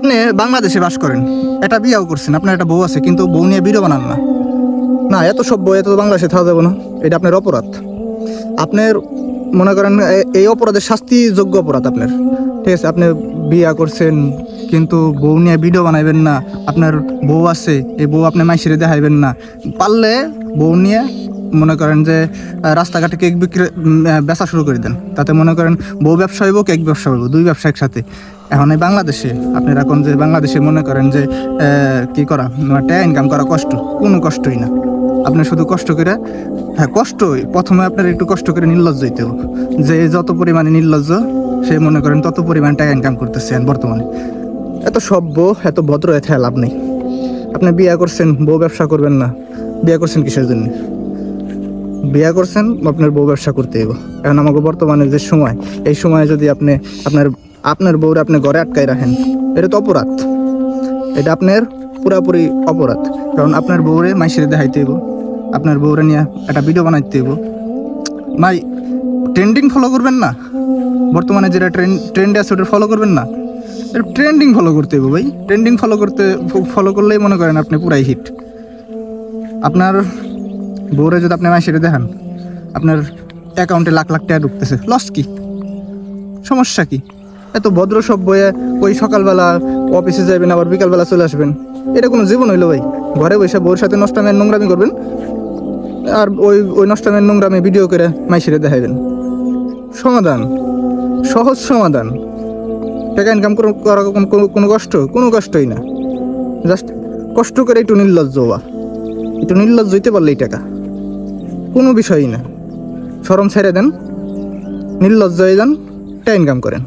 আপনি বাংলাদেশে বাস করেন, একটা বিয়েও করছেন, আপনার একটা বউ আছে, কিন্তু বউ নিয়ে ভিডিও বানান না। না, এত সভ্য, এত বাংলাদেশে থাকা যাবে না, এটা আপনার অপরাধ। আপনার মনে করেন এই অপরাধের শাস্তিযোগ্য অপরাধ আপনার, ঠিক আছে? আপনি বিয়া করছেন কিন্তু বউ নিয়ে ভিডিও বানাইবেন না। আপনার বউ আছে, এই বউ আপনি মাইসিরে দেখাইবেন না। পারলে বউ নিয়ে মনে করেন যে রাস্তাঘাটে কেক বিক্রি বেচা শুরু করে দেন, তাতে মনে করেন বউ ব্যবসা হইব, কেক ব্যবসা হইব, দুই ব্যবসা একসাথে। এখন এই বাংলাদেশে আপনার এখন যে বাংলাদেশে মনে করেন যে কি করা, টাকা ইনকাম করা কষ্ট, কোনো কষ্টই না। আপনি শুধু কষ্ট করে, হ্যাঁ কষ্টই, প্রথমে আপনার একটু কষ্ট করে নির্লজ্জ হইতে হবে। যে যত পরিমাণে নির্লজ্জ সে মনে করেন তত পরিমাণে টাকা ইনকাম করতেছেন বর্তমানে। এত সভ্য, এত ভদ্র, এত লাভ নেই। আপনি বিয়ে করছেন, বউ ব্যবসা করবেন না। বিয়ে করছেন কিসের জন্য? বিয়ে করছেন আপনার বউ ব্যবসা করতে হবে। এখন আমাকে বর্তমানে যে সময়, এই সময়ে যদি আপনি আপনার বউরে আপনি ঘরে আটকাই রাখেন, এটা তো অপরাধ। এটা আপনার পুরাপুরি অপরাধ। কারণ আপনার বউরে মাইসিরে দেখাইতে হইব, আপনার বউরে নিয়ে একটা ভিডিও বানাইতে হইব। ভাই, ট্রেন্ডিং ফলো করবেন না? বর্তমানে যেটা ট্রেন্ডে আছে ওটা ফলো করবেন না? ট্রেন্ডিং ফলো করতে হইব ভাই। ট্রেন্ডিং ফলো করলেই মনে করেন আপনি পুরাই হিট। আপনার বউরে যদি আপনি মাইসিরে দেখান, আপনার অ্যাকাউন্টে লাখ লাখ টাকা ঢুকতেছে, লস কি? সমস্যা কি? এত ভদ্র সভ্য ওই সকালবেলা অফিসে যাবেন, আবার বিকালবেলা চলে আসবেন, এটা কোনো জীবন হইলো ভাই? ঘরে বসে বউর সাথে নষ্টামের নোংরামি করবেন, আর ওই নষ্টামের নোংরামি ভিডিও করে মাইসিরে দেখাইবেন। সমাধান, সহজ সমাধান। টাকা ইনকাম করা কোনো কষ্টই না। জাস্ট কষ্ট করে একটু নির্লজ্জ হওয়া, একটু নির্লজ্জ হইতে পারলেই টাকা, কোনো বিষয়ই না। শরম ছেড়ে দেন, নির্লজ্জ হয়ে যান, টাকা ইনকাম করেন।